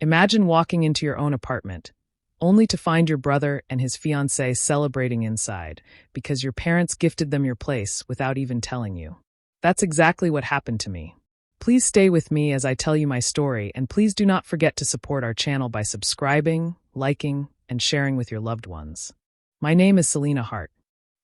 Imagine walking into your own apartment, only to find your brother and his fiancée celebrating inside because your parents gifted them your place without even telling you. That's exactly what happened to me. Please stay with me as I tell you my story, and please do not forget to support our channel by subscribing, liking, and sharing with your loved ones. My name is Selena Hart.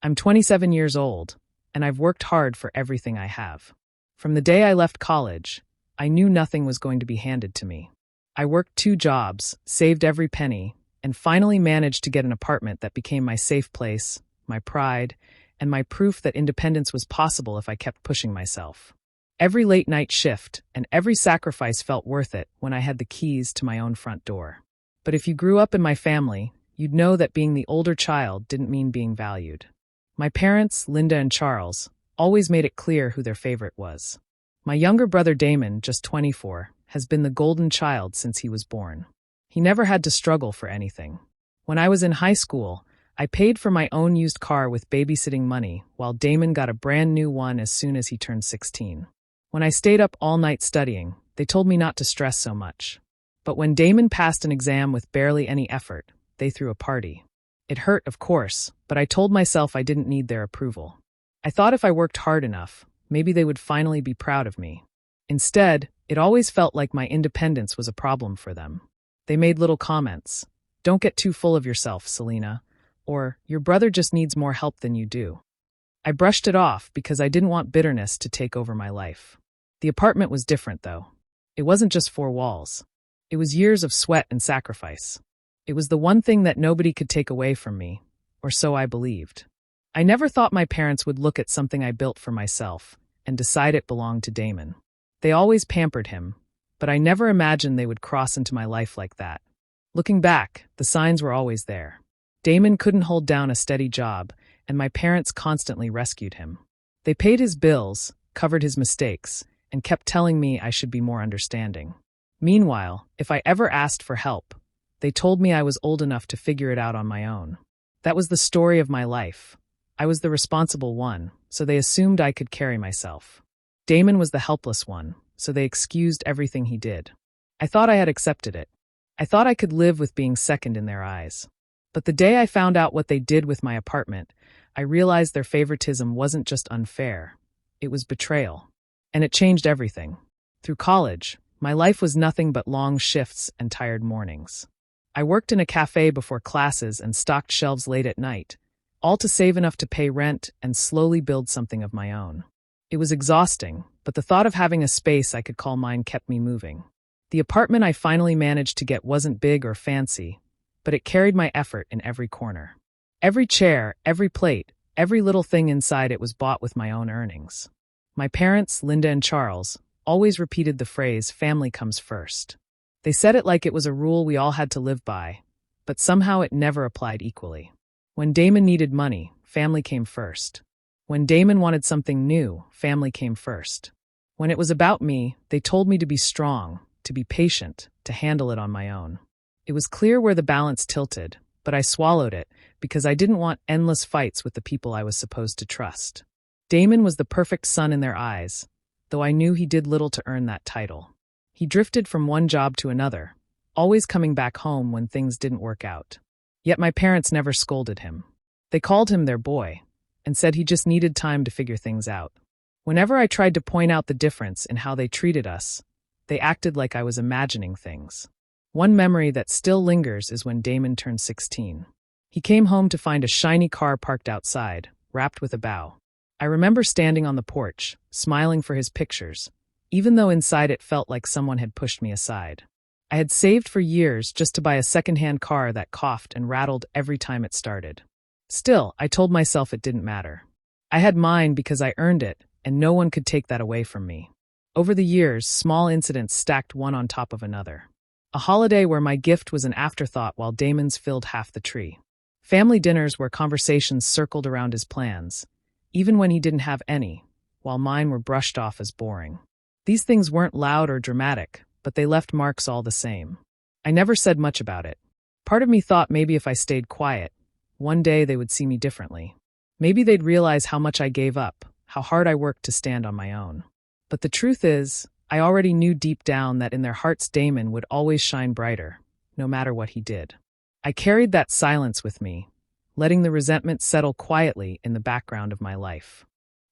I'm 27 years old, and I've worked hard for everything I have. From the day I left college, I knew nothing was going to be handed to me. I worked 2 jobs, saved every penny, and finally managed to get an apartment that became my safe place, my pride, and my proof that independence was possible if I kept pushing myself. Every late-night shift and every sacrifice felt worth it when I had the keys to my own front door. But if you grew up in my family, you'd know that being the older child didn't mean being valued. My parents, Linda and Charles, always made it clear who their favorite was. My younger brother Damon, just 24, has been the golden child since he was born. He never had to struggle for anything. When I was in high school, I paid for my own used car with babysitting money, while Damon got a brand new one as soon as he turned 16. When I stayed up all night studying, they told me not to stress so much. But when Damon passed an exam with barely any effort, they threw a party. It hurt, of course, but I told myself I didn't need their approval. I thought if I worked hard enough, maybe they would finally be proud of me. Instead, it always felt like my independence was a problem for them. They made little comments. "Don't get too full of yourself, Selena," or "Your brother just needs more help than you do." I brushed it off because I didn't want bitterness to take over my life. The apartment was different, though. It wasn't just 4 walls. It was years of sweat and sacrifice. It was the one thing that nobody could take away from me, or so I believed. I never thought my parents would look at something I built for myself and decide it belonged to Damon. They always pampered him, but I never imagined they would cross into my life like that. Looking back, the signs were always there. Damon couldn't hold down a steady job, and my parents constantly rescued him. They paid his bills, covered his mistakes, and kept telling me I should be more understanding. Meanwhile, if I ever asked for help, they told me I was old enough to figure it out on my own. That was the story of my life. I was the responsible one, so they assumed I could carry myself. Damon was the helpless one, so they excused everything he did. I thought I had accepted it. I thought I could live with being second in their eyes. But the day I found out what they did with my apartment, I realized their favoritism wasn't just unfair. It was betrayal. And it changed everything. Through college, my life was nothing but long shifts and tired mornings. I worked in a cafe before classes and stocked shelves late at night, all to save enough to pay rent and slowly build something of my own. It was exhausting, but the thought of having a space I could call mine kept me moving. The apartment I finally managed to get wasn't big or fancy, but it carried my effort in every corner. Every chair, every plate, every little thing inside it was bought with my own earnings. My parents, Linda and Charles, always repeated the phrase, "Family comes first." They said it like it was a rule we all had to live by, but somehow it never applied equally. When Damon needed money, family came first. When Damon wanted something new, family came first. When it was about me, they told me to be strong, to be patient, to handle it on my own. It was clear where the balance tilted, but I swallowed it because I didn't want endless fights with the people I was supposed to trust. Damon was the perfect son in their eyes, though I knew he did little to earn that title. He drifted from one job to another, always coming back home when things didn't work out. Yet my parents never scolded him. They called him their boy, and said he just needed time to figure things out. Whenever I tried to point out the difference in how they treated us, they acted like I was imagining things. One memory that still lingers is when Damon turned 16. He came home to find a shiny car parked outside, wrapped with a bow. I remember standing on the porch, smiling for his pictures, even though inside it felt like someone had pushed me aside. I had saved for years just to buy a secondhand car that coughed and rattled every time it started. Still, I told myself it didn't matter. I had mine because I earned it, and no one could take that away from me. Over the years, small incidents stacked one on top of another. A holiday where my gift was an afterthought while Damon's filled half the tree. Family dinners where conversations circled around his plans, even when he didn't have any, while mine were brushed off as boring. These things weren't loud or dramatic, but they left marks all the same. I never said much about it. Part of me thought maybe if I stayed quiet, one day they would see me differently. Maybe they'd realize how much I gave up, how hard I worked to stand on my own. But the truth is, I already knew deep down that in their hearts Damon would always shine brighter, no matter what he did. I carried that silence with me, letting the resentment settle quietly in the background of my life.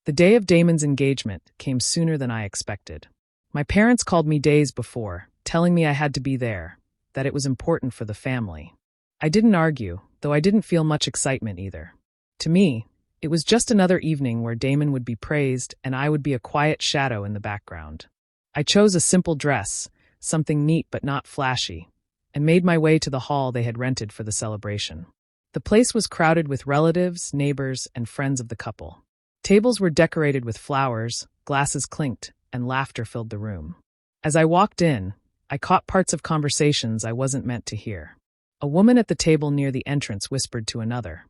The day of Damon's engagement came sooner than I expected. My parents called me days before, telling me I had to be there, that it was important for the family. I didn't argue, though I didn't feel much excitement either. To me, it was just another evening where Damon would be praised and I would be a quiet shadow in the background. I chose a simple dress, something neat but not flashy, and made my way to the hall they had rented for the celebration. The place was crowded with relatives, neighbors, and friends of the couple. Tables were decorated with flowers, glasses clinked, and laughter filled the room. As I walked in, I caught parts of conversations I wasn't meant to hear. A woman at the table near the entrance whispered to another,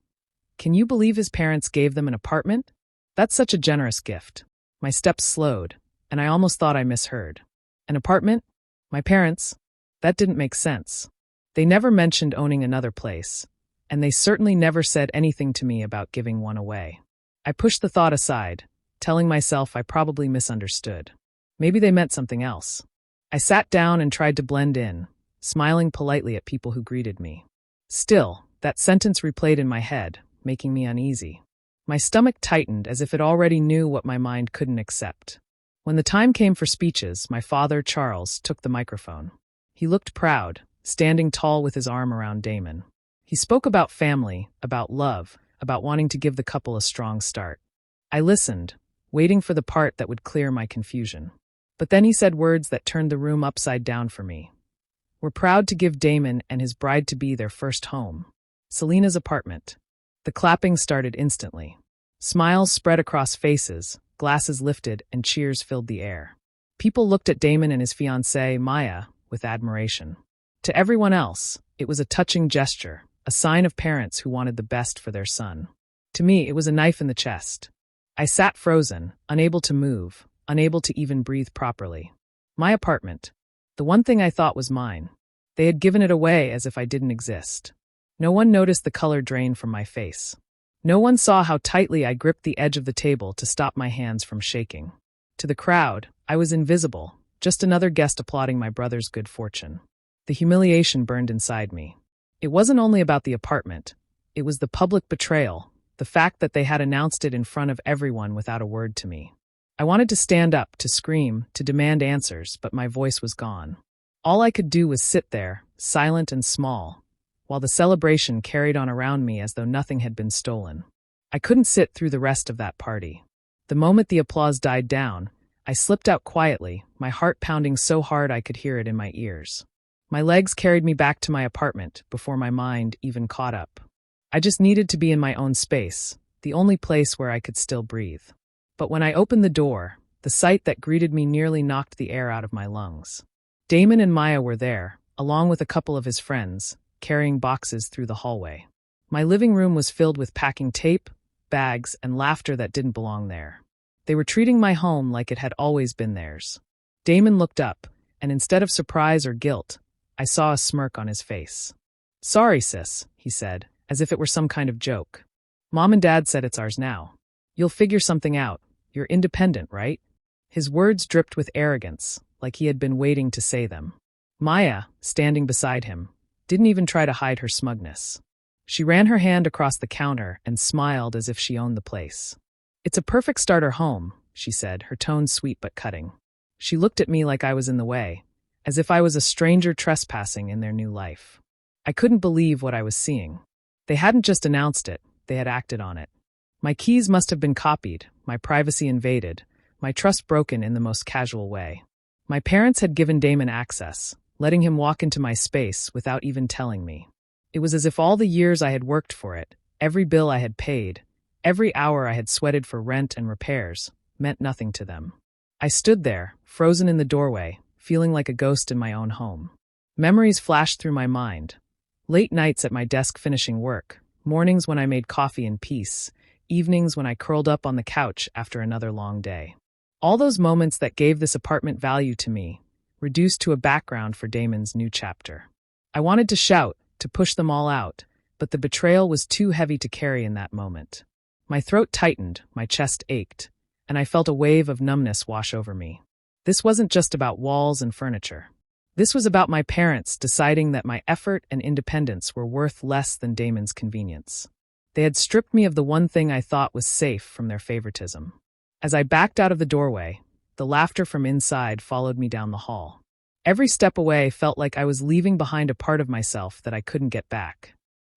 "Can you believe his parents gave them an apartment? That's such a generous gift." My steps slowed, and I almost thought I misheard. An apartment? My parents? That didn't make sense. They never mentioned owning another place, and they certainly never said anything to me about giving one away. I pushed the thought aside, telling myself I probably misunderstood. Maybe they meant something else. I sat down and tried to blend in, smiling politely at people who greeted me. Still, that sentence replayed in my head, making me uneasy. My stomach tightened as if it already knew what my mind couldn't accept. When the time came for speeches, my father, Charles, took the microphone. He looked proud, standing tall with his arm around Damon. He spoke about family, about love, about wanting to give the couple a strong start. I listened, waiting for the part that would clear my confusion. But then he said words that turned the room upside down for me. "We're proud to give Damon and his bride-to-be their first home. Selena's apartment." The clapping started instantly. Smiles spread across faces, glasses lifted, and cheers filled the air. People looked at Damon and his fiancée, Maya, with admiration. To everyone else, it was a touching gesture, a sign of parents who wanted the best for their son. To me, it was a knife in the chest. I sat frozen, unable to move, unable to even breathe properly. My apartment. The one thing I thought was mine. They had given it away as if I didn't exist. No one noticed the color drain from my face. No one saw how tightly I gripped the edge of the table to stop my hands from shaking. To the crowd, I was invisible, just another guest applauding my brother's good fortune. The humiliation burned inside me. It wasn't only about the apartment. It was the public betrayal, the fact that they had announced it in front of everyone without a word to me. I wanted to stand up, to scream, to demand answers, but my voice was gone. All I could do was sit there, silent and small, while the celebration carried on around me as though nothing had been stolen. I couldn't sit through the rest of that party. The moment the applause died down, I slipped out quietly, my heart pounding so hard I could hear it in my ears. My legs carried me back to my apartment before my mind even caught up. I just needed to be in my own space, the only place where I could still breathe. But when I opened the door, the sight that greeted me nearly knocked the air out of my lungs. Damon and Maya were there, along with a couple of his friends, carrying boxes through the hallway. My living room was filled with packing tape, bags, and laughter that didn't belong there. They were treating my home like it had always been theirs. Damon looked up, and instead of surprise or guilt, I saw a smirk on his face. "Sorry, sis," he said, as if it were some kind of joke. "Mom and Dad said it's ours now. You'll figure something out. You're independent, right?" His words dripped with arrogance, like he had been waiting to say them. Maya, standing beside him, didn't even try to hide her smugness. She ran her hand across the counter and smiled as if she owned the place. "It's a perfect starter home," she said, her tone sweet but cutting. She looked at me like I was in the way, as if I was a stranger trespassing in their new life. I couldn't believe what I was seeing. They hadn't just announced it, they had acted on it. My keys must have been copied, my privacy invaded, my trust broken in the most casual way. My parents had given Damon access, letting him walk into my space without even telling me. It was as if all the years I had worked for it, every bill I had paid, every hour I had sweated for rent and repairs, meant nothing to them. I stood there, frozen in the doorway, feeling like a ghost in my own home. Memories flashed through my mind. Late nights at my desk finishing work, mornings when I made coffee in peace, evenings when I curled up on the couch after another long day. All those moments that gave this apartment value to me, reduced to a background for Damon's new chapter. I wanted to shout, to push them all out, but the betrayal was too heavy to carry in that moment. My throat tightened, my chest ached, and I felt a wave of numbness wash over me. This wasn't just about walls and furniture. This was about my parents deciding that my effort and independence were worth less than Damon's convenience. They had stripped me of the one thing I thought was safe from their favoritism. As I backed out of the doorway, the laughter from inside followed me down the hall. Every step away felt like I was leaving behind a part of myself that I couldn't get back.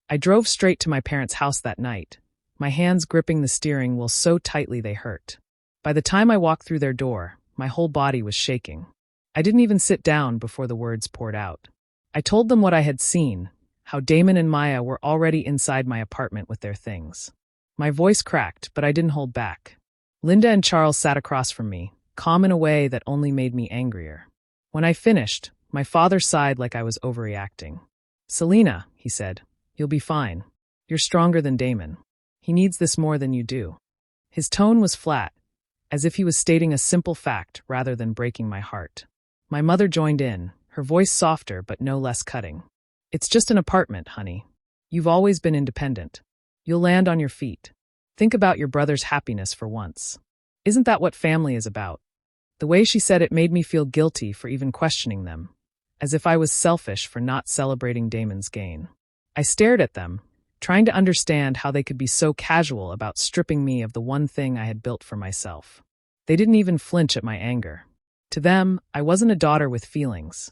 I drove straight to my parents' house that night, my hands gripping the steering wheel so tightly they hurt. By the time I walked through their door, my whole body was shaking. I didn't even sit down before the words poured out. I told them what I had seen, how Damon and Maya were already inside my apartment with their things. My voice cracked, but I didn't hold back. Linda and Charles sat across from me, calm in a way that only made me angrier. When I finished, my father sighed like I was overreacting. "Selena," he said, "you'll be fine. You're stronger than Damon. He needs this more than you do." His tone was flat, as if he was stating a simple fact rather than breaking my heart. My mother joined in, her voice softer but no less cutting. "It's just an apartment, honey. You've always been independent. You'll land on your feet. Think about your brother's happiness for once. Isn't that what family is about?" The way she said it made me feel guilty for even questioning them, as if I was selfish for not celebrating Damon's gain. I stared at them, trying to understand how they could be so casual about stripping me of the one thing I had built for myself. They didn't even flinch at my anger. To them, I wasn't a daughter with feelings.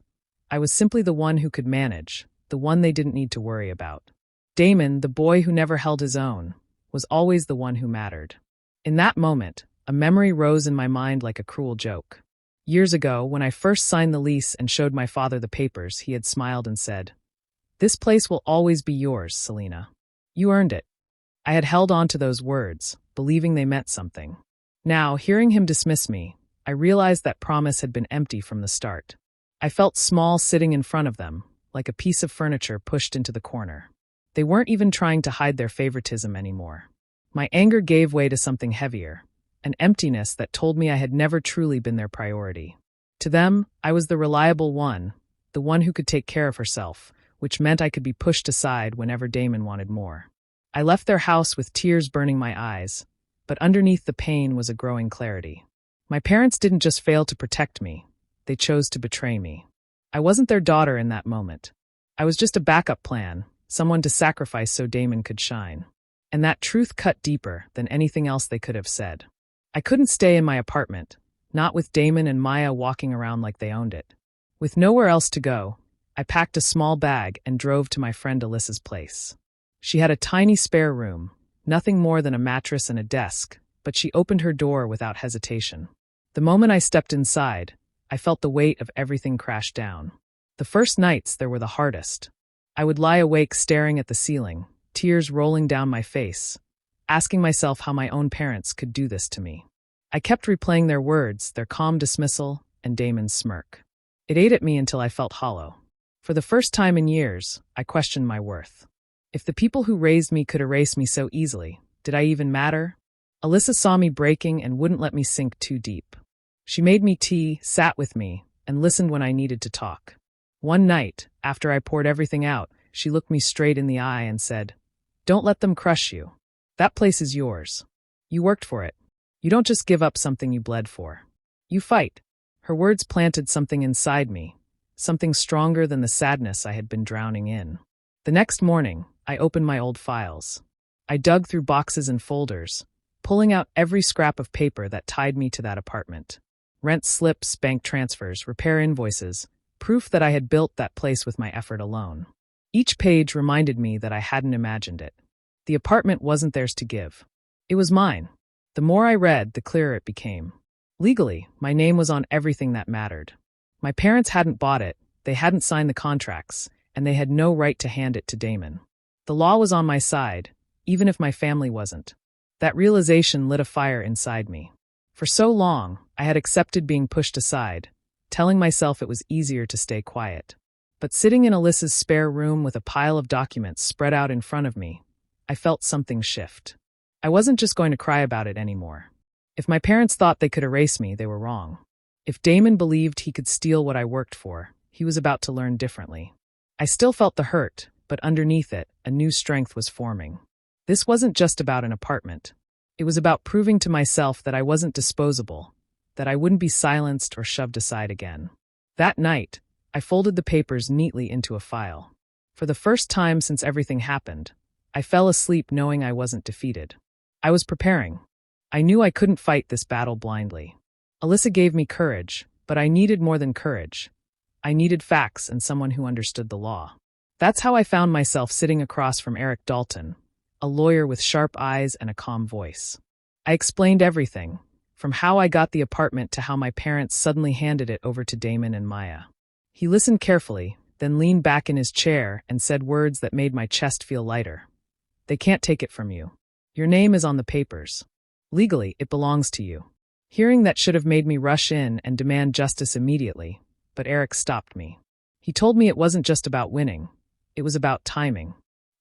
I was simply the one who could manage, the one they didn't need to worry about. Damon, the boy who never held his own, was always the one who mattered. In that moment, a memory rose in my mind like a cruel joke. Years ago, when I first signed the lease and showed my father the papers, he had smiled and said, "This place will always be yours, Selena. You earned it." I had held on to those words, believing they meant something. Now, hearing him dismiss me, I realized that promise had been empty from the start. I felt small sitting in front of them, like a piece of furniture pushed into the corner. They weren't even trying to hide their favoritism anymore. My anger gave way to something heavier, an emptiness that told me I had never truly been their priority. To them, I was the reliable one, the one who could take care of herself, which meant I could be pushed aside whenever Damon wanted more. I left their house with tears burning my eyes, but underneath the pain was a growing clarity. My parents didn't just fail to protect me, they chose to betray me. I wasn't their daughter in that moment. I was just a backup plan, someone to sacrifice so Damon could shine. And that truth cut deeper than anything else they could have said. I couldn't stay in my apartment, not with Damon and Maya walking around like they owned it. With nowhere else to go, I packed a small bag and drove to my friend Alyssa's place. She had a tiny spare room, nothing more than a mattress and a desk, but she opened her door without hesitation. The moment I stepped inside, I felt the weight of everything crash down. The first nights there were the hardest. I would lie awake staring at the ceiling, tears rolling down my face, asking myself how my own parents could do this to me. I kept replaying their words, their calm dismissal, and Damon's smirk. It ate at me until I felt hollow. For the first time in years, I questioned my worth. If the people who raised me could erase me so easily, did I even matter? Alyssa saw me breaking and wouldn't let me sink too deep. She made me tea, sat with me, and listened when I needed to talk. One night, after I poured everything out, she looked me straight in the eye and said, "Don't let them crush you. That place is yours. You worked for it. You don't just give up something you bled for. You fight." Her words planted something inside me, something stronger than the sadness I had been drowning in. The next morning, I opened my old files. I dug through boxes and folders, pulling out every scrap of paper that tied me to that apartment. Rent slips, bank transfers, repair invoices, proof that I had built that place with my effort alone. Each page reminded me that I hadn't imagined it. The apartment wasn't theirs to give. It was mine. The more I read, the clearer it became. Legally, my name was on everything that mattered. My parents hadn't bought it, they hadn't signed the contracts, and they had no right to hand it to Damon. The law was on my side, even if my family wasn't. That realization lit a fire inside me. For so long, I had accepted being pushed aside, telling myself it was easier to stay quiet. But sitting in Alyssa's spare room with a pile of documents spread out in front of me, I felt something shift. I wasn't just going to cry about it anymore. If my parents thought they could erase me, they were wrong. If Damon believed he could steal what I worked for, he was about to learn differently. I still felt the hurt, but underneath it, a new strength was forming. This wasn't just about an apartment. It was about proving to myself that I wasn't disposable, that I wouldn't be silenced or shoved aside again. That night, I folded the papers neatly into a file. For the first time since everything happened, I fell asleep knowing I wasn't defeated. I was preparing. I knew I couldn't fight this battle blindly. Alyssa gave me courage, but I needed more than courage. I needed facts and someone who understood the law. That's how I found myself sitting across from Eric Dalton, a lawyer with sharp eyes and a calm voice. I explained everything, from how I got the apartment to how my parents suddenly handed it over to Damon and Maya. He listened carefully, then leaned back in his chair and said words that made my chest feel lighter. They can't take it from you. Your name is on the papers. Legally, it belongs to you. Hearing that should have made me rush in and demand justice immediately, but Eric stopped me. He told me it wasn't just about winning. It was about timing.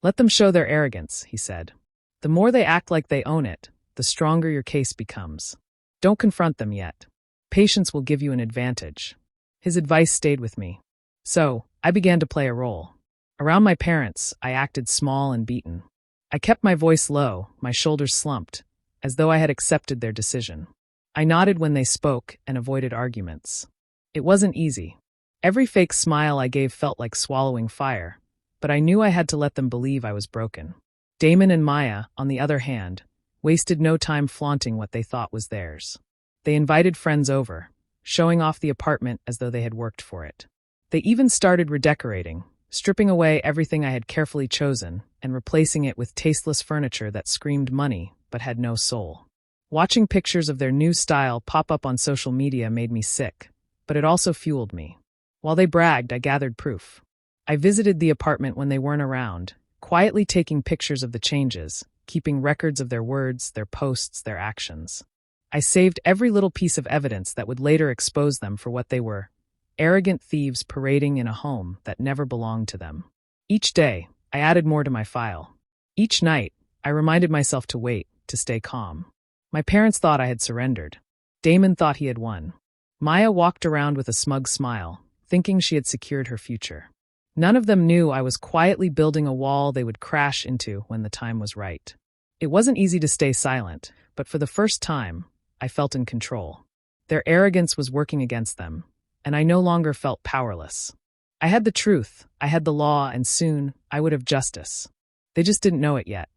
Let them show their arrogance, he said. The more they act like they own it, the stronger your case becomes. Don't confront them yet. Patience will give you an advantage. His advice stayed with me. So, I began to play a role. Around my parents, I acted small and beaten. I kept my voice low, my shoulders slumped, as though I had accepted their decision. I nodded when they spoke and avoided arguments. It wasn't easy. Every fake smile I gave felt like swallowing fire, but I knew I had to let them believe I was broken. Damon and Maya, on the other hand, wasted no time flaunting what they thought was theirs. They invited friends over, showing off the apartment as though they had worked for it. They even started redecorating, stripping away everything I had carefully chosen and replacing it with tasteless furniture that screamed money but had no soul. Watching pictures of their new style pop up on social media made me sick, but it also fueled me. While they bragged, I gathered proof. I visited the apartment when they weren't around, quietly taking pictures of the changes, keeping records of their words, their posts, their actions. I saved every little piece of evidence that would later expose them for what they were, arrogant thieves parading in a home that never belonged to them. Each day, I added more to my file. Each night, I reminded myself to wait, to stay calm. My parents thought I had surrendered. Damon thought he had won. Maya walked around with a smug smile, thinking she had secured her future. None of them knew I was quietly building a wall they would crash into when the time was right. It wasn't easy to stay silent, but for the first time, I felt in control. Their arrogance was working against them, and I no longer felt powerless. I had the truth, I had the law, and soon, I would have justice. They just didn't know it yet.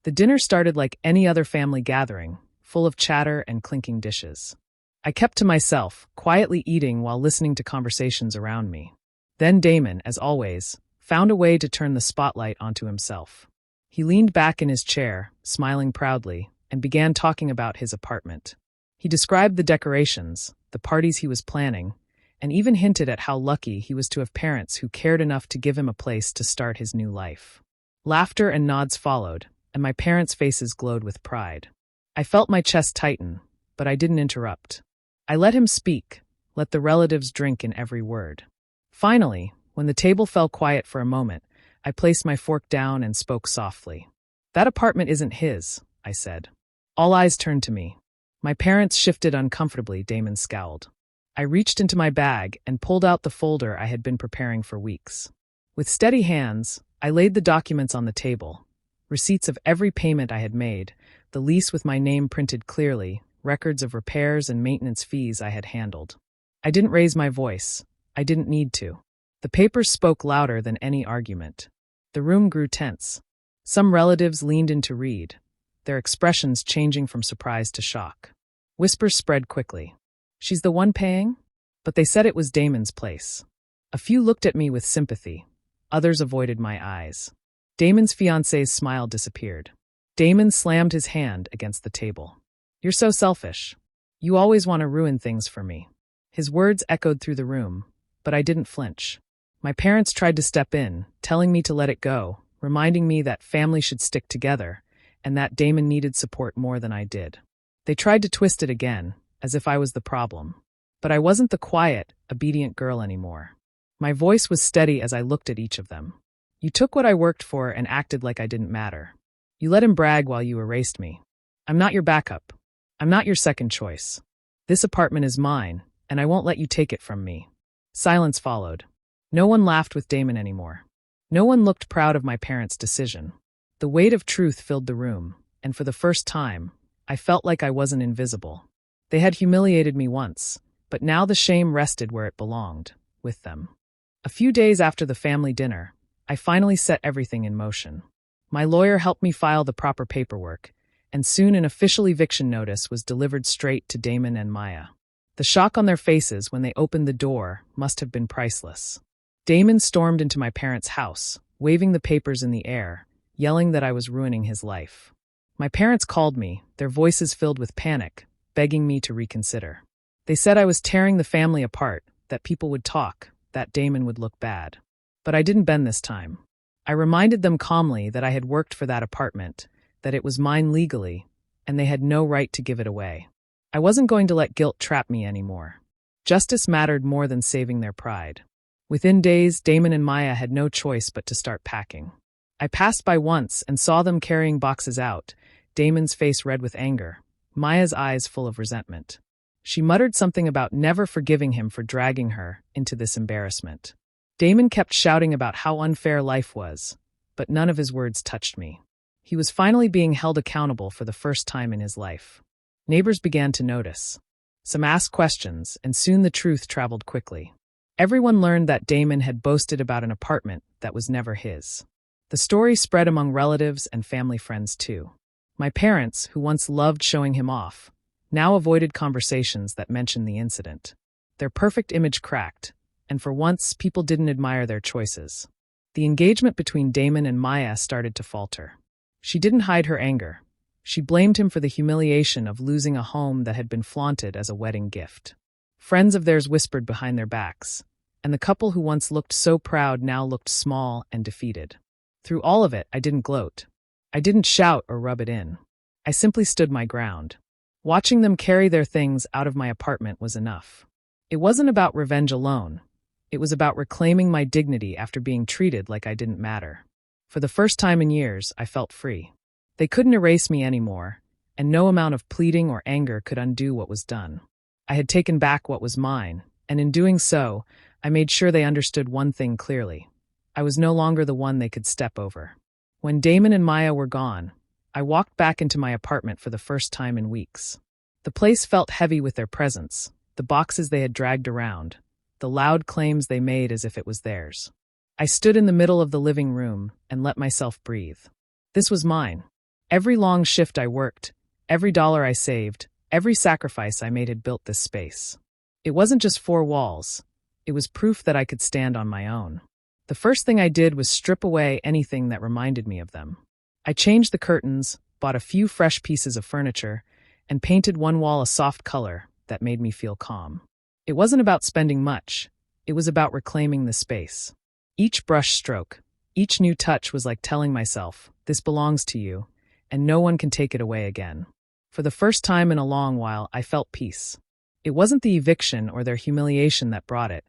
The dinner started like any other family gathering, full of chatter and clinking dishes. I kept to myself, quietly eating while listening to conversations around me. Then Damon, as always, found a way to turn the spotlight onto himself. He leaned back in his chair, smiling proudly, and began talking about his apartment. He described the decorations, the parties he was planning, and even hinted at how lucky he was to have parents who cared enough to give him a place to start his new life. Laughter and nods followed, and my parents' faces glowed with pride. I felt my chest tighten, but I didn't interrupt. I let him speak, let the relatives drink in every word. Finally, when the table fell quiet for a moment, I placed my fork down and spoke softly. That apartment isn't his, I said. All eyes turned to me. My parents shifted uncomfortably. Damon scowled. I reached into my bag and pulled out the folder I had been preparing for weeks. With steady hands, I laid the documents on the table. Receipts of every payment I had made, the lease with my name printed clearly, records of repairs and maintenance fees I had handled. I didn't raise my voice. I didn't need to. The papers spoke louder than any argument. The room grew tense. Some relatives leaned in to read, their expressions changing from surprise to shock. Whispers spread quickly. She's the one paying? But they said it was Damon's place. A few looked at me with sympathy. Others avoided my eyes. Damon's fiance's smile disappeared. Damon slammed his hand against the table. You're so selfish. You always want to ruin things for me. His words echoed through the room, but I didn't flinch. My parents tried to step in, telling me to let it go, reminding me that family should stick together, and that Damon needed support more than I did. They tried to twist it again, as if I was the problem. But I wasn't the quiet, obedient girl anymore. My voice was steady as I looked at each of them. You took what I worked for and acted like I didn't matter. You let him brag while you erased me. I'm not your backup. I'm not your second choice. This apartment is mine, and I won't let you take it from me. Silence followed. No one laughed with Damon anymore. No one looked proud of my parents' decision. The weight of truth filled the room, and for the first time, I felt like I wasn't invisible. They had humiliated me once, but now the shame rested where it belonged, with them. A few days after the family dinner, I finally set everything in motion. My lawyer helped me file the proper paperwork, and soon an official eviction notice was delivered straight to Damon and Maya. The shock on their faces when they opened the door must have been priceless. Damon stormed into my parents' house, waving the papers in the air, yelling that I was ruining his life. My parents called me, their voices filled with panic, begging me to reconsider. They said I was tearing the family apart, that people would talk, that Damon would look bad. But I didn't bend this time. I reminded them calmly that I had worked for that apartment, that it was mine legally, and they had no right to give it away. I wasn't going to let guilt trap me anymore. Justice mattered more than saving their pride. Within days, Damon and Maya had no choice but to start packing. I passed by once and saw them carrying boxes out, Damon's face red with anger, Maya's eyes full of resentment. She muttered something about never forgiving him for dragging her into this embarrassment. Damon kept shouting about how unfair life was, but none of his words touched me. He was finally being held accountable for the first time in his life. Neighbors began to notice. Some asked questions, and soon the truth traveled quickly. Everyone learned that Damon had boasted about an apartment that was never his. The story spread among relatives and family friends too. My parents, who once loved showing him off, now avoided conversations that mentioned the incident. Their perfect image cracked, and for once people didn't admire their choices. The engagement between Damon and Maya started to falter. She didn't hide her anger. She blamed him for the humiliation of losing a home that had been flaunted as a wedding gift. Friends of theirs whispered behind their backs, and the couple who once looked so proud now looked small and defeated. Through all of it, I didn't gloat. I didn't shout or rub it in. I simply stood my ground. Watching them carry their things out of my apartment was enough. It wasn't about revenge alone. It was about reclaiming my dignity after being treated like I didn't matter. For the first time in years, I felt free. They couldn't erase me anymore, and no amount of pleading or anger could undo what was done. I had taken back what was mine, and in doing so, I made sure they understood one thing clearly. I was no longer the one they could step over. When Damon and Maya were gone, I walked back into my apartment for the first time in weeks. The place felt heavy with their presence, the boxes they had dragged around, the loud claims they made as if it was theirs. I stood in the middle of the living room and let myself breathe. This was mine. Every long shift I worked, every dollar I saved, every sacrifice I made had built this space. It wasn't just four walls. It was proof that I could stand on my own. The first thing I did was strip away anything that reminded me of them. I changed the curtains, bought a few fresh pieces of furniture, and painted one wall a soft color that made me feel calm. It wasn't about spending much. It was about reclaiming the space. Each brush stroke, each new touch was like telling myself, this belongs to you, and no one can take it away again. For the first time in a long while, I felt peace. It wasn't the eviction or their humiliation that brought it.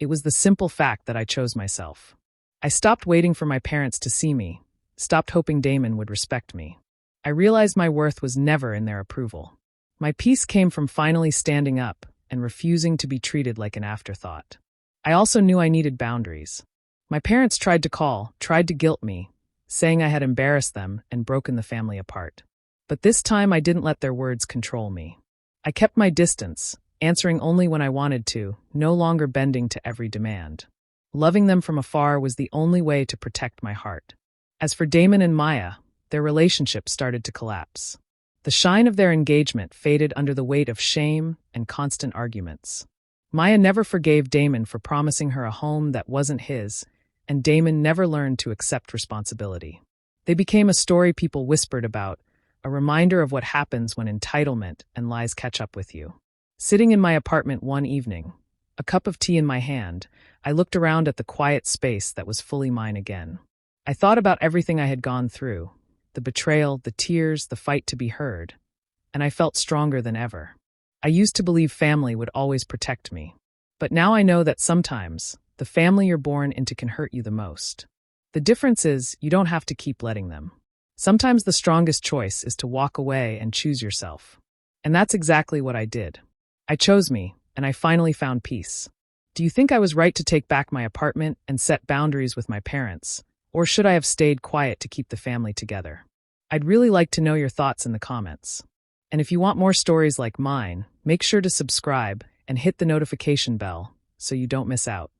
It was the simple fact that I chose myself. I stopped waiting for my parents to see me, stopped hoping Damon would respect me. I realized my worth was never in their approval. My peace came from finally standing up and refusing to be treated like an afterthought. I also knew I needed boundaries. My parents tried to call, tried to guilt me, saying I had embarrassed them and broken the family apart. But this time I didn't let their words control me. I kept my distance, answering only when I wanted to, no longer bending to every demand. Loving them from afar was the only way to protect my heart. As for Damon and Maya, their relationship started to collapse. The shine of their engagement faded under the weight of shame and constant arguments. Maya never forgave Damon for promising her a home that wasn't his, and Damon never learned to accept responsibility. They became a story people whispered about, a reminder of what happens when entitlement and lies catch up with you. Sitting in my apartment one evening, a cup of tea in my hand, I looked around at the quiet space that was fully mine again. I thought about everything I had gone through, the betrayal, the tears, the fight to be heard, and I felt stronger than ever. I used to believe family would always protect me, but now I know that sometimes the family you're born into can hurt you the most. The difference is you don't have to keep letting them. Sometimes the strongest choice is to walk away and choose yourself. And that's exactly what I did. I chose me, and I finally found peace. Do you think I was right to take back my apartment and set boundaries with my parents, or should I have stayed quiet to keep the family together? I'd really like to know your thoughts in the comments. And if you want more stories like mine, make sure to subscribe and hit the notification bell so you don't miss out.